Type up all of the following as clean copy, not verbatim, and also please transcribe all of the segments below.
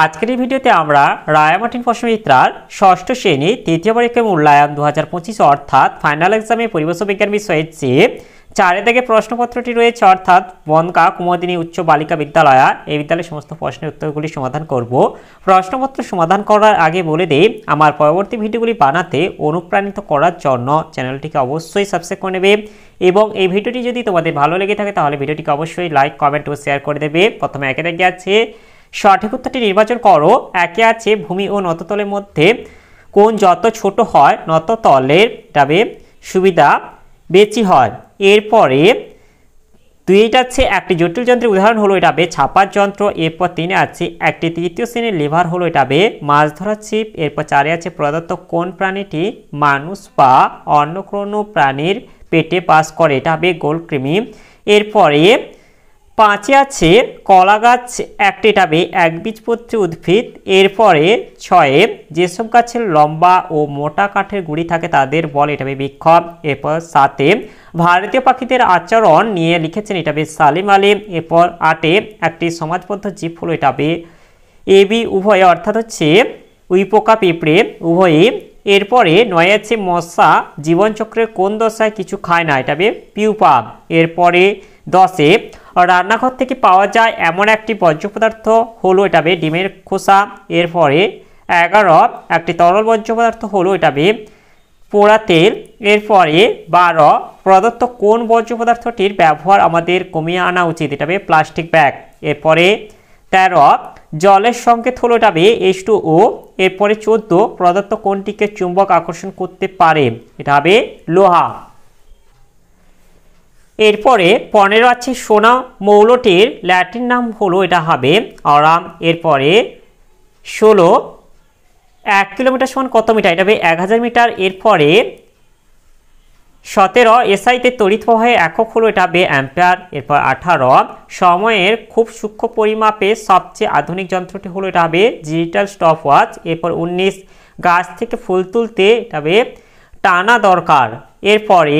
আজকের এই ভিডিওতে আমরা রায়া মার্টিন প্রশ্নবিত্রার ষষ্ঠ শ্রেণী তৃতীয় পরীক্ষা মূল্যায়ন 2025 অর্থাৎ ফাইনাল এক্সামে পরিবেশ বিজ্ঞান বিষয়ের যে 4 দাগে প্রশ্নপত্রটি রয়েছে অর্থাৎ বনগা কুমুদিনী উচ্চ বালিকা বিদ্যালয় এই বিদ্যালয়ের সমস্ত প্রশ্নের উত্তরগুলি সমাধান করব। প্রশ্নপত্র সমাধান করার আগে বলে দেই আমার পরবর্তী ভিডিওগুলি বানাতে অনুপ্রাণিত করার জন্য চ্যানেলটিকে অবশ্যই সাবস্ক্রাইব করে নেবে এবং এই ভিডিওটি যদি তোমাদের ভালো লেগে থাকে তাহলে ভিডিওটিকে অবশ্যই লাইক কমেন্ট ও শেয়ার করে দেবে। প্রথমে একে দাগে আছে সঠিক উত্তরটি নির্বাচন করো। একে আছে ভূমি ও নততলের মধ্যে কোন যত ছোট হয় নততলের তবে সুবিধা বেশি হয়। এরপরে দুইটা আছে একটি জটিল যন্ত্রের উদাহরণ হলো এটা বে ছাপার যন্ত্র। এরপর 3 আছে একটি তৃতীয় শ্রেণীর লিভার হলো এটা বে মাছ ধরার ছিপ। এরপর 4 আছে প্রদত্ত কোন প্রাণীটি মানুষ বা অন্য কোনো প্রাণীর পেটে বাস করে এটা হবে গোলকৃমি। এরপরে 5 আছে কলা গাছ একটি টাবে একবীজপত্রী উদ্ভিদ। এরপরে 6 যেসব গাছের লম্বা ও মোটা কাঠের গুড়ি থাকে তাদের বলে এটা হবে বৃক্ষ। এরপর 7 ভারতীয় পাখিদের আচরণ নিয়ে লিখেছেন এটা হবে সালিম আলী। এরপর 8 একটি সমাজবদ্ধ জীব হলো এটা হবে এবি উভয়ে অর্থাৎ হচ্ছে উইপোকা পিঁপড়ে উভয়ই। এরপরে 9 আছে মশা জীবনচক্রের কোন দশায় কিছু খায় না এটা হবে পিউপা। এরপরে 10 রান্নাঘর থেকে পাওয়া যায় এমন একটি বর্জ্য পদার্থ হলো এটা হবে ডিমের খোসা। এরপরে 11 একটি তরল বর্জ্য পদার্থ হলো এটা হবে পোড়া তেল। এরপরে 12 প্রদত্ত কোন বর্জ্য পদার্থটির ব্যবহার আমাদের কমিয়ে আনা উচিত এটা হবে প্লাস্টিক ব্যাগ। এরপরে 13 জলের সংকেত হলো এটা হবে H2O। এরপরে 14 প্রদত্ত কোনটিকে চুম্বক আকর্ষণ করতে পারে এটা হবে লোহা। এরপরে 15 আছে সোনা মৌলটির ল্যাটিন নাম হলো এটা হবে অরাম। এরপরে 16 1 কিলোমিটার সমান কত মিটার এটা হবে 1000 মিটার। এরপরে 17 এসআইতে তড়িৎ প্রবাহের একক হলো এটা হবে অ্যাম্পিয়ার। এরপর 18 সময়ের খুব সূক্ষ্ম পরিমাপে সবচেয়ে আধুনিক যন্ত্রটি হলো এটা হবে ডিজিটাল স্টপ ওয়াচ। এরপর 19 গাছ থেকে ফুল তুলতে এটা হবে টানা দরকার। এরপরে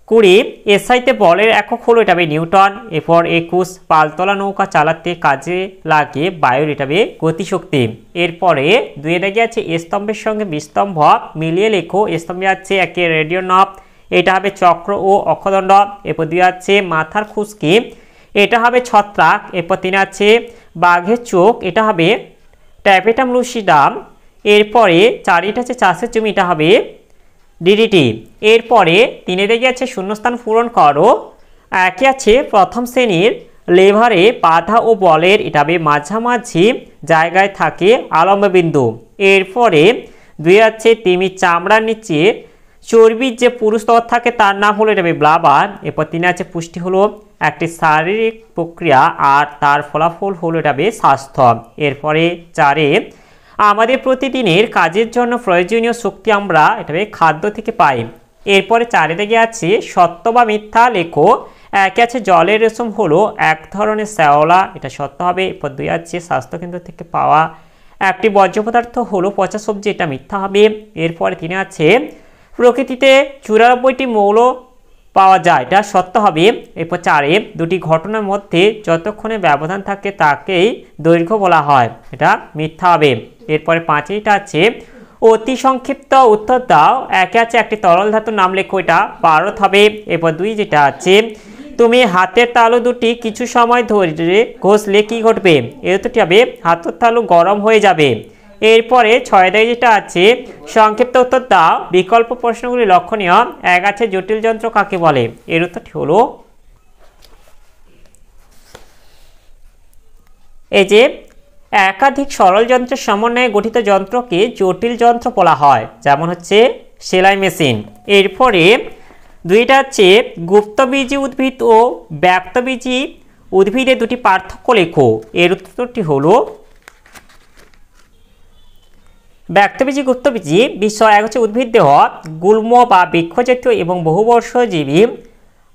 20 এসআইতে বলের একক হলো এটা হবে নিউটন। এরপর 21 পালতোলা নৌকা চালাতে কাজে লাগে বায়ুর এটা হবে গতিশক্তি। এরপরে 2 দাগে আছে স্তম্ভের সঙ্গে বিস্তম্ভ মিলিয়ে লেখো। স্তম্ভে আছে একে রেডিও নব এটা হবে চক্র ও অক্ষদণ্ড। এরপর 2 আছে মাথার খুশকি এটা হবে ছত্রাক। এরপর 3 আছে বাঘের চোখ এটা হবে ট্যাপেটাম লুসিডাম। এরপরে 4 আছে চাষের জমি এটা হবে ডিডিটি। এরপরে 3 দাগে আছে শূন্যস্থান পূরণ করো। একে আছে প্রথম শ্রেণীর লেভারে বাধা ও বলের এটা হবে মাঝামাঝি জায়গায় থাকে আলম্ব বিন্দু। এরপরে 2 আছে তিমির চামড়ার নিচে চর্বির যে পুরুষ স্তর থাকে তার নাম হলো এটা হবে ব্লাবার। এরপর 3 আছে পুষ্টি হলো একটি শারীরিক প্রক্রিয়া আর তার ফলাফল হলো এটা হবে স্বাস্থ্য। এরপরে 4 আমাদের প্রতিদিনের কাজের জন্য প্রয়োজনীয় শক্তি আমরা এটা খাদ্য থেকে পাই। এরপরে 4 দাগে আছে সত্য বা মিথ্যা লেখো। একে আছে জলের রেশম হলো এক ধরনের শ্যাওলা এটা সত্য হবে। এরপর 2 আছে স্বাস্থ্যকেন্দ্র থেকে পাওয়া একটি বর্জ্য পদার্থ হলো পচা সবজি এটা মিথ্যা হবে। এরপরে 3 আছে প্রকৃতিতে 94টি মৌল পাওয়া যায় এটা সত্য হবে। এরপর 4 দুটি ঘটনার মধ্যে যতক্ষণে ব্যবধান থাকে তাকেই দৈর্ঘ্য বলা হয় এটা মিথ্যা হবে। এরপরে 5 আছে অতি সংক্ষিপ্ত উত্তর দাও। একে আছে একটি তরল ধাতুর নাম লেখো এটা পারদ হবে। এরপর 2 যেটা আছে তুমি হাতের তালু দুটি কিছু সময় ধরে ঘষলে কি ঘটবে এর উত্তরটি হবে হাতের তালু গরম হয়ে যাবে। এরপরে 6 দাগে যেটা আছে সংক্ষিপ্ত উত্তর দাও। বিকল্প প্রশ্নগুলি লক্ষণীয়। 1 আছে জটিল যন্ত্র কাকে বলে এর উত্তরটি হলো এই যে একাধিক সরল যন্ত্রের সমন্বয়ে গঠিত যন্ত্রকে জটিল যন্ত্র বলা হয় যেমন হচ্ছে সেলাই মেশিন। এরপরে 2টা আছে গুপ্তবীজী উদ্ভিদ ও ব্যক্তবীজী উদ্ভিদের দুটি পার্থক্য লেখো এর উত্তরটি হলো ব্যক্তবীজী গুপ্তবীজী বিষয়। 1 হচ্ছে উদ্ভিদ দেহ গুল্ম বা বৃক্ষজাতীয় এবং বহুবর্ষজীবী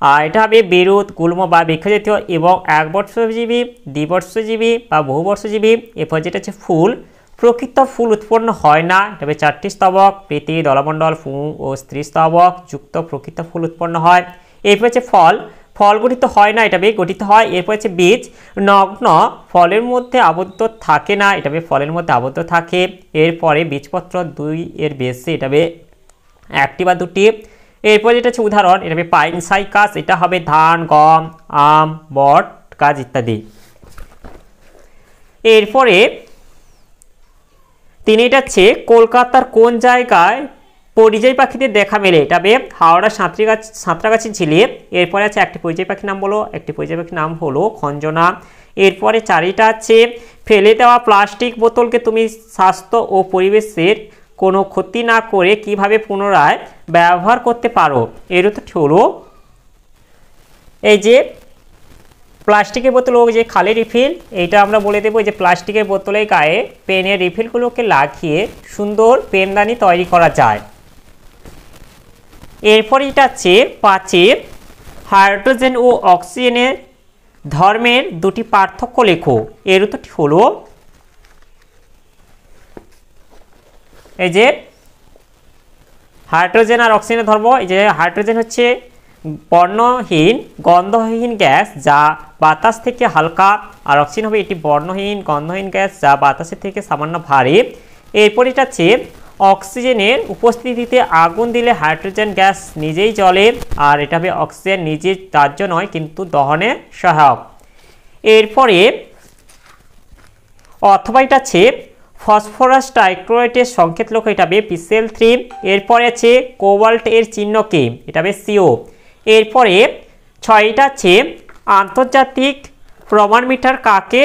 আর এটা হবে বিরুৎ গুল্ম বা বৃক্ষজাতীয় এবং একবর্ষজীবী দ্বিবর্ষজীবী বা বহুবর্ষজীবী। এরপর যেটা হচ্ছে ফুল প্রকৃত ফুল উৎপন্ন হয় না এটা হবে 4টি স্তবক প্রীতি দলমণ্ডল ফুল ও স্ত্রী স্তবক যুক্ত প্রকৃত ফুল উৎপন্ন হয়। এরপর হচ্ছে ফল ফল গঠিত হয় না, এটা গঠিত হয়। এরপর হচ্ছে বীজ নগ্ন, ফলের মধ্যে আবদ্ধ থাকে না, এটা ফলের মধ্যে আবদ্ধ থাকে। এরপরে বীজপত্র 2 এর বেশি, এটা একটি বা দুটি। এরপর যেটা হচ্ছে উদাহরণ, এটা পাইন সাইকাস, এটা হবে ধান, গম, আম, বট গাছ ইত্যাদি। এরপরে এটা হচ্ছে কলকাতার কোন জায়গায় পরিযায়ী পাখিদের দেখা মেলে, এটা হাওড়া সাঁতরাগাছি ঝিলে। এরপরে আছে একটি পরিযায়ী পাখির নাম বলো, একটি পরিযায়ী পাখির নাম হলো খঞ্জনা। এরপরে 4টা আছে ফেলে দেওয়া প্লাস্টিক বোতলকে তুমি স্বাস্থ্য ও পরিবেশের কোনো ক্ষতি না করে কিভাবে পুনরায় ব্যবহার করতে পারো। এর তো হলো এই যে প্লাস্টিকের বোতল, যে খালি রিফিল, এইটা আমরা বলে দেবো যে প্লাস্টিকের বোতলের গায়ে পেনের রিফিলগুলোকে লাগিয়ে সুন্দর পেনদানি তৈরি করা যায়। এরপর এটা হচ্ছে 5 হাইড্রোজেন ও অক্সিজেনের ধর্মের 2টি পার্থক্য লেখো। এর উত্তরটি হলো এই যে হাইড্রোজেন আর অক্সিজেনের ধর্ম। এই যে হাইড্রোজেন হচ্ছে বর্ণহীন গন্ধহীন গ্যাস যা বাতাস থেকে হালকা, আর অক্সিজেন হবে এটি বর্ণহীন গন্ধহীন গ্যাস যা বাতাসের থেকে সামান্য ভারী। এরপর এটা হচ্ছে অক্সিজেনের উপস্থিতিতে আগুন দিলে হাইড্রোজেন গ্যাস নিজেই জ্বলে, আর এটা হবে অক্সিজেন নিজে দাহ্য নয় কিন্তু দহনে সহায়ক। এরপরে অথবা এটা আছে ফসফরাস ট্রাইক্লোরাইডের সংকেত লেখো, এটা হবে PCl3। এরপরে আছে কোবাল্ট এর চিহ্ন কি, এটা হবে CO। এরপরে 6টা আছে আন্তর্জাতিক প্রমাণ মিটার কাকে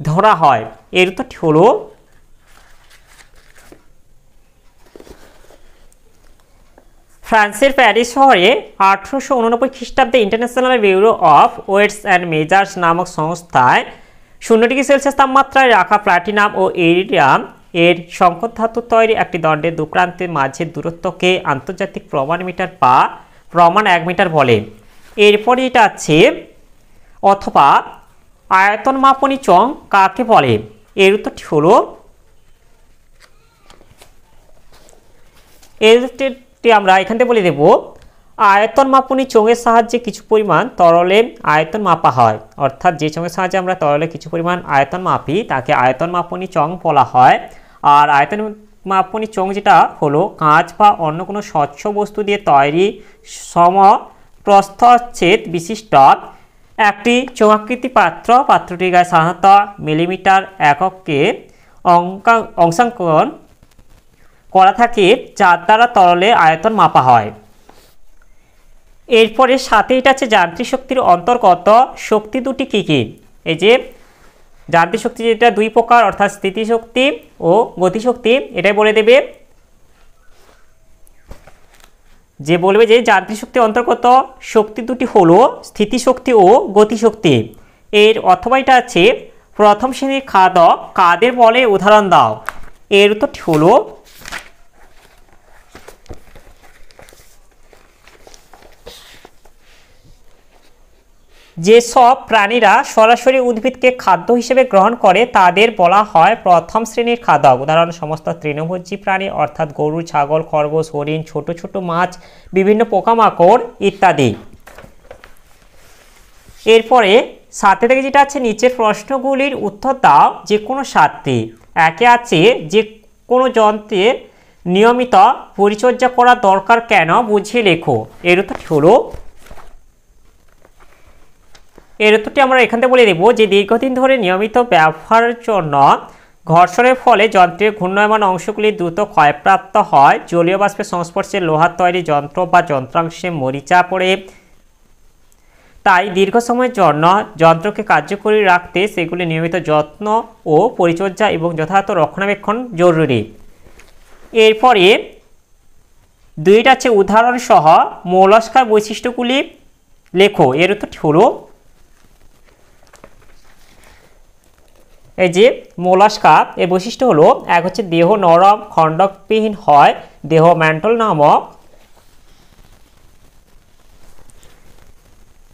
ধরা হয়। এর উত্তরটি হলো ফ্রান্সের প্যারিস শহরে 1889 খ্রিস্টাব্দে international bureau of weights and measures নামক সংস্থায় 0 ডিগ্রি সেলসিয়াস তাপমাত্রায় রাখা প্লাটিনাম ও ইরিডিয়াম এর সংকর ধাতু তৈরি একটি দণ্ডের দুপ্রান্তের মাঝের দূরত্বকে আন্তর্জাতিক প্রমাণ মিটার বা প্রমাণ 1 মিটার বলে। এরপরে এটা আছে অথবা আয়তন মাপনী চং কাকে বলে। এর উত্তরটি হলো আমরা এখান থেকে বলে দেব আয়তন মাপনী চোঙের সাহায্যে কিছু পরিমাণ তরলে আয়তন মাপা হয়, অর্থাৎ যে চোঙের সাহায্যে আমরা তরলে কিছু পরিমাণ আয়তন মাপি তাকে আয়তন মাপনী চং বলা হয়। আর আয়তন মাপনী চোঙ যেটা হলো কাঁচ বা অন্য কোনো স্বচ্ছ বস্তু দিয়ে তৈরি সমপ্রস্থচ্ছেদ বিশিষ্ট একটি চোঙাকৃতি পাত্র। পাত্রটির গায়ে সাধারণত মিলিমিটার এককে অংশাঙ্কন করা থাকে যার দ্বারা তরলে আয়তন মাপা হয়। এরপরে সাথে এটা আছে যান্ত্রিক শক্তির অন্তর্গত শক্তি দুটি কী কী। এই যে যান্ত্রিক শক্তি যেটা 2 প্রকার, অর্থাৎ স্থিতিশক্তি ও গতিশক্তি। এটাই বলে দেবে যে বলবে যে যান্ত্রিক শক্তির অন্তর্গত শক্তি দুটি হলো স্থিতিশক্তি ও গতিশক্তি। এর অথবা এটা আছে প্রথম শ্রেণীর খাদক কাদের বলে উদাহরণ দাও। এর উত্তরটি হলো যেসব প্রাণীরা সরাসরি উদ্ভিদকে খাদ্য হিসেবে গ্রহণ করে তাদের বলা হয় প্রথম শ্রেণীর খাদক। উদাহরণ সমস্ত তৃণভোজী প্রাণী, অর্থাৎ গরু, ছাগল, খরগোশ, হরিণ, ছোট ছোট মাছ, বিভিন্ন পোকামাকড় ইত্যাদি। এরপরে সাথে থেকে যেটা আছে নিচের প্রশ্নগুলির উত্তর দাও যে কোনো 7টি। একে আছে যে কোনো যন্ত্রের নিয়মিত পরিচর্যা করা দরকার কেন বুঝিয়ে লেখো। এর উত্তরটি হলো আমরা এখান থেকে বলে দেব যে দীর্ঘদিন ধরে নিয়মিত ব্যবহারের জন্য ঘর্ষণের ফলে যন্ত্রের ঘূর্ণায়মান অংশগুলি দ্রুত ক্ষয়প্রাপ্ত হয়। জলীয় বাষ্পের সংস্পর্শে লোহার তৈরি যন্ত্র বা যন্ত্রাংশে মরিচা পড়ে, তাই দীর্ঘ সময়ের জন্য যন্ত্রকে কার্যকরী রাখতে সেগুলি নিয়মিত যত্ন ও পরিচর্যা এবং যথাযথ রক্ষণাবেক্ষণ জরুরি। এরপরে 2টা আছে উদাহরণ সহ মোলাস্কার বৈশিষ্ট্যগুলি লেখো। এর উত্তরটি হলো এই যে মোলাস্কা এর বৈশিষ্ট্য হলো এক হচ্ছে দেহ নরম খণ্ডকবিহীন হয়, দেহ ম্যান্টল নামক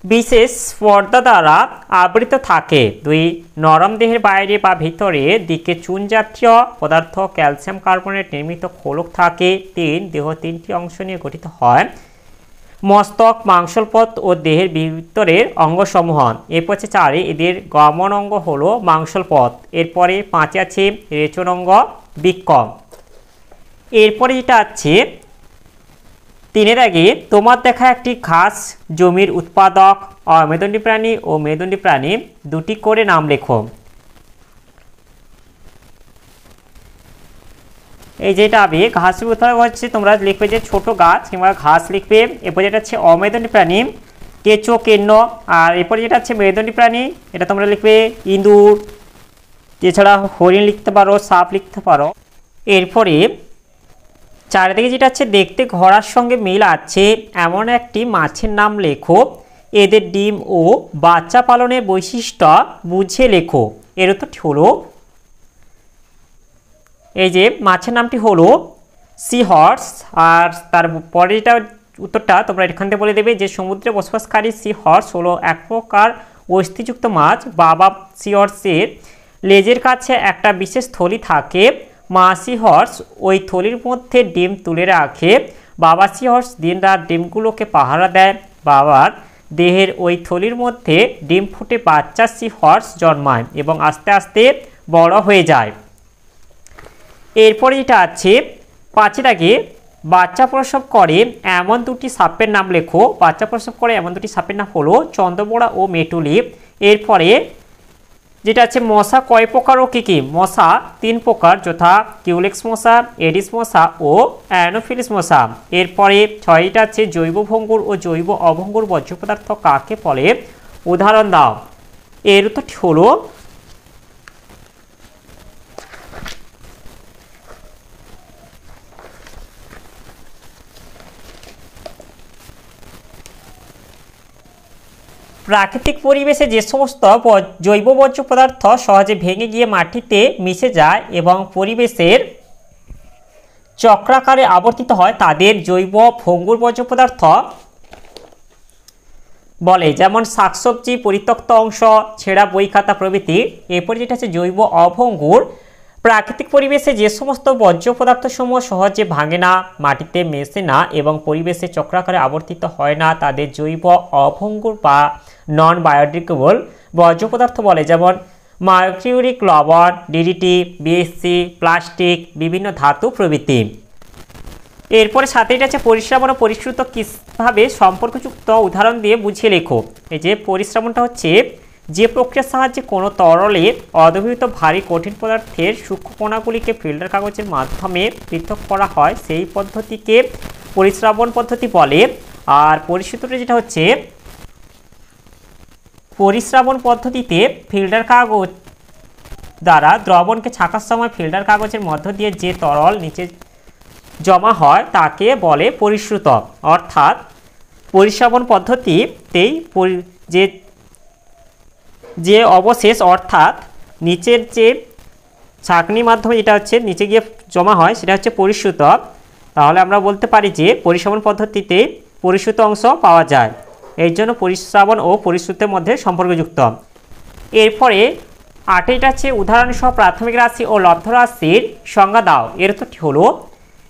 বিশেষ পর্দা দ্বারা আবৃত থাকে। 2 নরম দেহের বাইরে বা ভিতরে দিকে চুন জাতীয় পদার্থ ক্যালসিয়াম কার্বনেট নির্মিত খোলক থাকে। 3 দেহ 3টি অংশ নিয়ে গঠিত হয়। মস্তক, মাংসলপথ ও দেহের ভিতরের অঙ্গসমূহ। এরপর হচ্ছে 4 এদের গমন অঙ্গ হলো মাংসলপথ। এরপরে 5 আছে রেচন অঙ্গ বৃক্ক। এরপরে যেটা আছে 3 আগে তোমার দেখা একটি ঘাস জমির উৎপাদক অমেরুদণ্ডী প্রাণী ও মেরুদণ্ডী প্রাণী দুটি করে নাম লেখো। এই যেটা হবে ঘাসের উৎপাদক হচ্ছে তোমরা লিখবে যে ছোট গাছ কিংবা ঘাস লিখবে। এরপর যেটা হচ্ছে অমেরুদণ্ডী প্রাণী কেঁচো, কেন্ন। আর এরপরে যেটা হচ্ছে মেরুদণ্ডী প্রাণী এটা তোমরা লিখবে ইঁদুর, এছাড়া হরিণ লিখতে পারো, সাপ লিখতে পারো। এরপরে চারিদিকে যেটা আছে দেখতে ঘোড়ার সঙ্গে মিল আছে এমন একটি মাছের নাম লেখো। এদের ডিম ও বাচ্চা পালনের বৈশিষ্ট্য বুঝে লেখো। এর উত্তরটি হলো, এই যে মাছের নামটি হলো সি হর্স। আর তারপরে যেটা উত্তরটা তোমরা এখান থেকে বলে দেবে যে সমুদ্রে বসবাসকারী সি হর্স হলো এক প্রকার অস্থিযুক্ত মাছ। বাবা সি হর্সের লেজের কাছে একটা বিশেষ থলি থাকে। মা সি হর্স ওই থলির মধ্যে ডিম তুলে রাখে। বাবা সি হর্স দিনরাত ডিমগুলোকে পাহারা দেয়। বাবার দেহের ওই থলির মধ্যে ডিম ফুটে বাচ্চা সি হর্স জন্মায় এবং আস্তে আস্তে বড় হয়ে যায়। এরপরে যেটা আছে 5 আগে বাচ্চা প্রসব করে এমন দুটি সাপের নাম লেখো। বাচ্চা প্রসব করে এমন দুটি সাপের নাম হলো চন্দ্রবোড়া ও মেটুলি। এরপরে যেটা আছে মশা কয় প্রকার ও কী কী? মশা 3 প্রকার, যথা কিউলেক্স মশা, এডিস মশা ও অ্যানোফিলিস মশা। এরপরে 6টা আছে জৈব ভঙ্গুর ও জৈব অভঙ্গুর বর্জ্য পদার্থ কাকে বলে? উদাহরণ দাও। এর উত্তরটি হলো, প্রাকৃতিক পরিবেশে যে সমস্ত জৈব বর্জ্য পদার্থ সহজে ভেঙে গিয়ে মাটিতে মিশে যায় এবং পরিবেশের চক্রাকারে আবর্তিত হয় তাদের জৈব ভঙ্গুর বর্জ্য পদার্থ বলে, যেমন শাকসবজি, পরিত্যক্ত অংশ, ছেঁড়া বই খাতা প্রভৃতি। এরপর যেটা হচ্ছে জৈব অভঙ্গুর, প্রাকৃতিক পরিবেশে যে সমস্ত বর্জ্য পদার্থসমূহ সহজে ভাঙে না, মাটিতে মেশে না এবং পরিবেশে চক্রাকারে আবর্তিত হয় না তাদের জৈব অভঙ্গুর বা নন বায়োডিগ্রেডেবল বর্জ্য পদার্থ বলে, যেমন মার্কিউরিক লবণ, ডিডিটি, বিএসসি, প্লাস্টিক, বিভিন্ন ধাতু প্রভৃতি। এরপরে 7 আছে পরিশ্রাবণ ও পরিশ্রুত কিভাবে সম্পর্কযুক্ত উদাহরণ দিয়ে বুঝিয়ে লেখো। এই যে পরিশ্রাবণটা হচ্ছে যে প্রক্রিয়ার সাহায্যে কোনো তরলে অদ্রবীভূত ভারী কঠিন পদার্থের সূক্ষ্ম কণাগুলিকে ফিল্টার কাগজের মাধ্যমে পৃথক করা হয় সেই পদ্ধতিকে পরিশ্রাবণ পদ্ধতি বলে। আর পরিশ্রুতটা যেটা হচ্ছে পরিশ্রাবণ পদ্ধতিতে ফিল্টার কাগজ দ্বারা দ্রবণকে ছাঁকার সময় ফিল্টার কাগজের মধ্য দিয়ে যে তরল নিচে জমা হয় তাকে বলে পরিশ্রুত। অর্থাৎ পরিশ্রাবণ পদ্ধতিতেই যে অবশেষ অর্থাৎ নিচের যে ছাঁকনির মাধ্যমে যেটা হচ্ছে নিচে গিয়ে জমা হয় সেটা হচ্ছে পরিশ্রুত। তাহলে আমরা বলতে পারি যে পরিশ্রাবণ পদ্ধতিতে পরিশ্রুত অংশ পাওয়া যায়, এই জন্য পরিশ্রাবণ ও পরিশ্রুতের মধ্যে সম্পর্কযুক্ত। এরপরে 8 আছে উদাহরণ সহ প্রাথমিক রাশি ও লব্ধ রাশির সংজ্ঞা দাও। এর উত্তরটি হলো,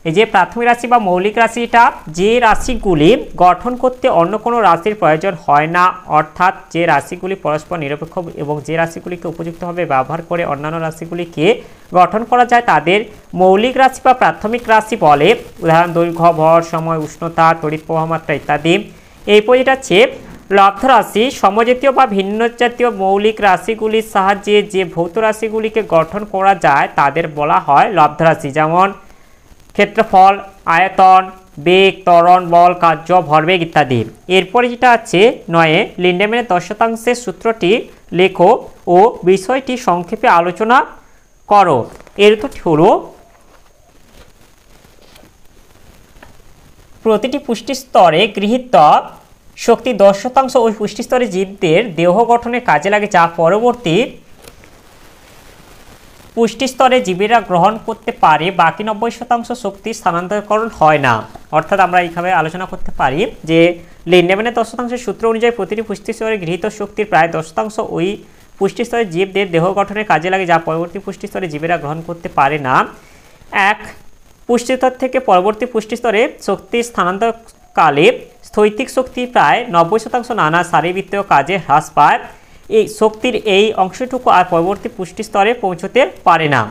এই যে প্রাথমিক রাশি বা মৌলিক রাশিটা যে রাশিগুলি গঠন করতে অন্য কোনো রাশির প্রয়োজন হয় না, অর্থাৎ যে রাশিগুলি পরস্পর নিরপেক্ষ এবং যে রাশিগুলিকে উপযুক্তভাবে ব্যবহার করে অন্যান্য রাশিগুলিকে গঠন করা যায় তাদের মৌলিক রাশি বা প্রাথমিক রাশি বলে। উদাহরণ দৈর্ঘ্য, ভর, সময়, উষ্ণতা, তড়িৎ প্রবাহ মাত্রা ইত্যাদি। এরপর যেটা হচ্ছে লব্ধ রাশি, সমজাতীয় বা ভিন্ন জাতীয় মৌলিক রাশিগুলির সাহায্যে যে ভৌত রাশিগুলিকে গঠন করা যায় তাদের বলা হয় লব্ধ রাশি, যেমন ক্ষেত্রফল, আয়তন, বেগ, ত্বরণ, বল, কার্য, ভরবেগ ইত্যাদি। এরপরে যেটা আছে 9 লিন্ডেম্যানের 10% সূত্রটি লেখো ও বিষয়টি সংক্ষেপে আলোচনা করো। এর উত্তরটি হলো, প্রতিটি পুষ্টি স্তরে গৃহীত শক্তি 10% ওই পুষ্টি স্তরে জীবদের দেহ গঠনে কাজে লাগে, যা পরবর্তী পুষ্টি স্তরে জীবেরা গ্রহণ করতে পারে। বাকি 90% শক্তি স্থানান্তরকরণ হয় না। অর্থাৎ আমরা এইভাবে আলোচনা করতে পারি যে লিন্ডেম্যানের 10% সূত্র অনুযায়ী প্রতিটি পুষ্টি স্তরে গৃহীত শক্তির প্রায় 10% ওই পুষ্টি স্তরে জীবদের দেহ গঠনে কাজে লাগে, যা পরবর্তী পুষ্টি স্তরে জীবেরা গ্রহণ করতে পারে না। এক পুষ্টি স্তর থেকে পরবর্তী পুষ্টি স্তরে শক্তি স্থানান্তর কালে স্থৈতিক শক্তি প্রায় 90% নানা শারীরবৃত্তীয় কাজে হ্রাস পায়। এই শক্তির এই অংশটুকু আর পরবর্তী পুষ্টি স্তরে পৌঁছতে পারে না।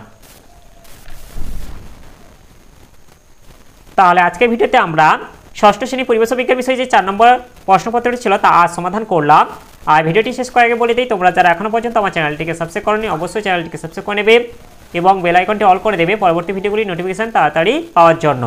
তাহলে আজকের ভিডিওতে আমরা ষষ্ঠ শ্রেণী পরিবেশ বিজ্ঞান বিষয়ে যে 4 নম্বর প্রশ্নপত্রটি ছিল তা আজ সমাধান করলাম। আর ভিডিওটি শেষ করার আগে বলে দিই, তোমরা যারা এখনো পর্যন্ত আমার চ্যানেলটিকে সাবস্ক্রাইব করোনি অবশ্যই চ্যানেলটিকে সাবস্ক্রাইব করে নেবে এবং বেল আইকনটি অল করে দেবে পরবর্তী ভিডিওগুলির নোটিফিকেশন তাড়াতাড়ি পাওয়ার জন্য।